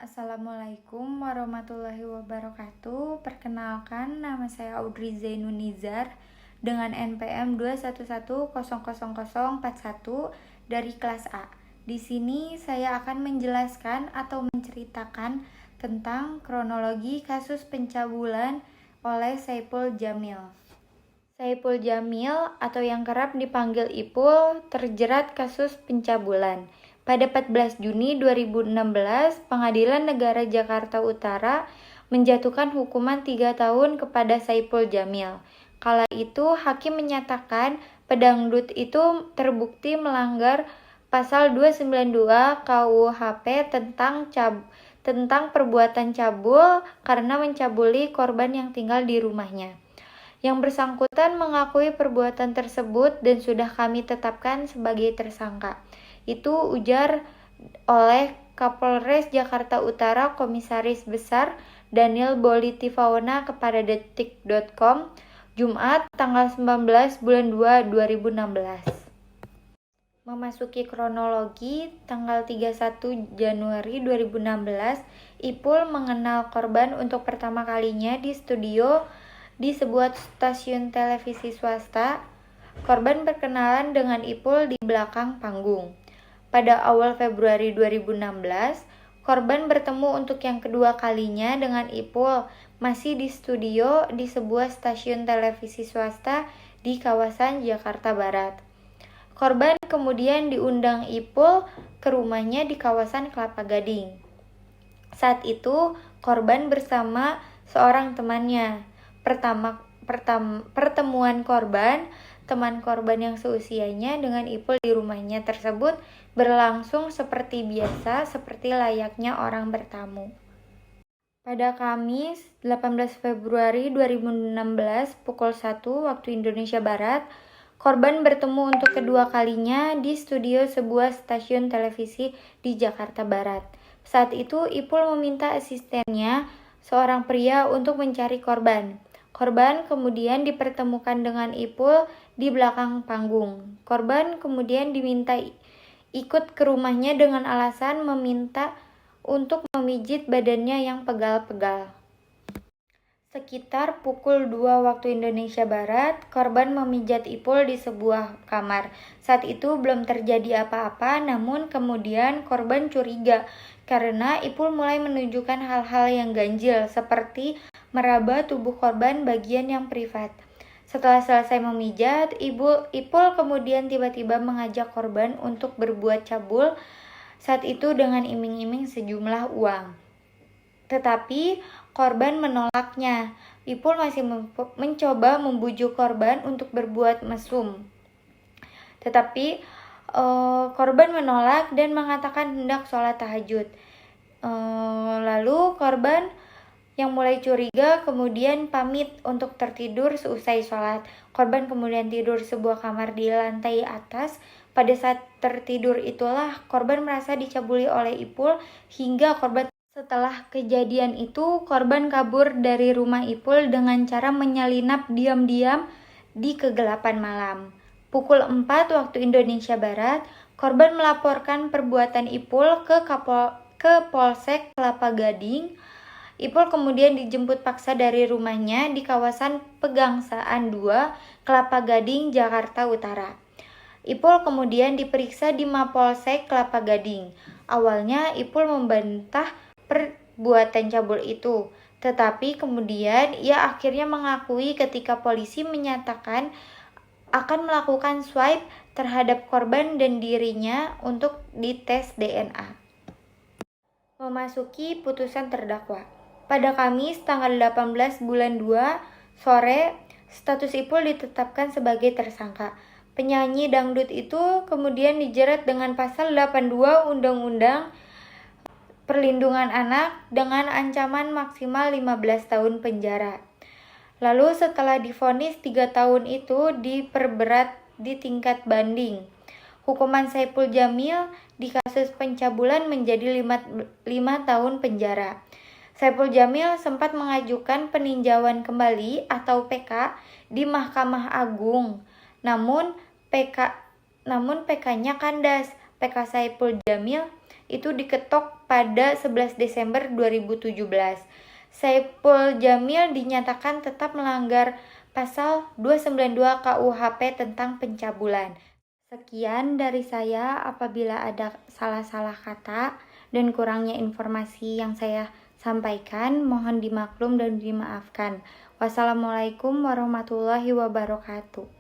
Assalamualaikum warahmatullahi wabarakatuh. Perkenalkan, nama saya Audrey Zainunizar dengan NPM 211000041 dari kelas A. Di sini saya akan menjelaskan atau menceritakan tentang kronologi kasus pencabulan oleh Saipul Jamil. Saipul Jamil atau yang kerap dipanggil Ipul terjerat kasus pencabulan. Pada 14 Juni 2016, Pengadilan Negara Jakarta Utara menjatuhkan hukuman 3 tahun kepada Saipul Jamil. Kala itu, hakim menyatakan pedangdut itu terbukti melanggar pasal 292 KUHP tentang perbuatan cabul karena mencabuli korban yang tinggal di rumahnya. Yang bersangkutan mengakui perbuatan tersebut dan sudah kami tetapkan sebagai tersangka. Itu ujar oleh Kapolres Jakarta Utara Komisaris Besar Daniel Bolitifauna kepada detik.com Jumat tanggal 19 bulan 2 2016. Memasuki kronologi, tanggal 31 Januari 2016, Ipul mengenal korban untuk pertama kalinya di studio di sebuah stasiun televisi swasta. Korban berkenalan dengan Ipul di belakang panggung. Pada awal Februari 2016, korban bertemu untuk yang kedua kalinya dengan Ipul masih di studio di sebuah stasiun televisi swasta di kawasan Jakarta Barat. Korban kemudian diundang Ipul ke rumahnya di kawasan Kelapa Gading. Saat itu, korban bersama seorang temannya. Pertemuan teman korban yang seusianya dengan Ipul di rumahnya tersebut berlangsung seperti biasa, seperti layaknya orang bertamu. Pada Kamis 18 Februari 2016 pukul 1 waktu Indonesia Barat, korban bertemu untuk kedua kalinya di studio sebuah stasiun televisi di Jakarta Barat. Saat itu Ipul meminta asistennya, seorang pria, untuk mencari korban. Korban kemudian dipertemukan dengan Ipul di belakang panggung. Korban kemudian diminta ikut ke rumahnya dengan alasan meminta untuk memijit badannya yang pegal-pegal. Sekitar pukul 2 waktu Indonesia Barat, korban memijat Ipul di sebuah kamar. Saat itu belum terjadi apa-apa, namun kemudian korban curiga karena Ipul mulai menunjukkan hal-hal yang ganjil seperti meraba tubuh korban bagian yang privat. Setelah selesai memijat, Ipul kemudian tiba-tiba mengajak korban untuk berbuat cabul, saat itu dengan iming-iming sejumlah uang. Tetapi korban menolaknya. Ipul masih mencoba membujuk korban untuk berbuat mesum. Tetapi korban menolak dan mengatakan hendak sholat tahajud. Lalu korban yang mulai curiga kemudian pamit untuk tertidur seusai sholat. Korban kemudian tidur sebuah kamar di lantai atas. Pada saat tertidur itulah korban merasa dicabuli oleh Ipul hingga korban. Setelah kejadian itu, korban kabur dari rumah Ipul dengan cara menyelinap diam-diam di kegelapan malam. Pukul 4 waktu Indonesia Barat, korban melaporkan perbuatan Ipul ke Polsek Kelapa Gading. Ipul kemudian dijemput paksa dari rumahnya di kawasan Pegangsaan 2, Kelapa Gading, Jakarta Utara. Ipul kemudian diperiksa di Mapolsek Kelapa Gading. Awalnya Ipul membantah perbuatan cabul itu, tetapi kemudian ia akhirnya mengakui ketika polisi menyatakan akan melakukan swipe terhadap korban dan dirinya untuk dites DNA. Memasuki putusan terdakwa. Pada Kamis tanggal 18 bulan 2 sore, status Ipul ditetapkan sebagai tersangka. Penyanyi dangdut itu kemudian dijerat dengan pasal 82 Undang-Undang Perlindungan Anak dengan ancaman maksimal 15 tahun penjara. Lalu setelah divonis 3 tahun itu diperberat di tingkat banding. Hukuman Saipul Jamil di kasus pencabulan menjadi 5 tahun penjara. Saipul Jamil sempat mengajukan peninjauan kembali atau PK di Mahkamah Agung. Namun PK-nya kandas. PK Saipul Jamil itu diketok pada 11 Desember 2017. Saipul Jamil dinyatakan tetap melanggar pasal 292 KUHP tentang pencabulan. Sekian dari saya. Apabila ada salah-salah kata dan kurangnya informasi yang saya sampaikan, mohon dimaklum dan dimaafkan. Wassalamualaikum warahmatullahi wabarakatuh.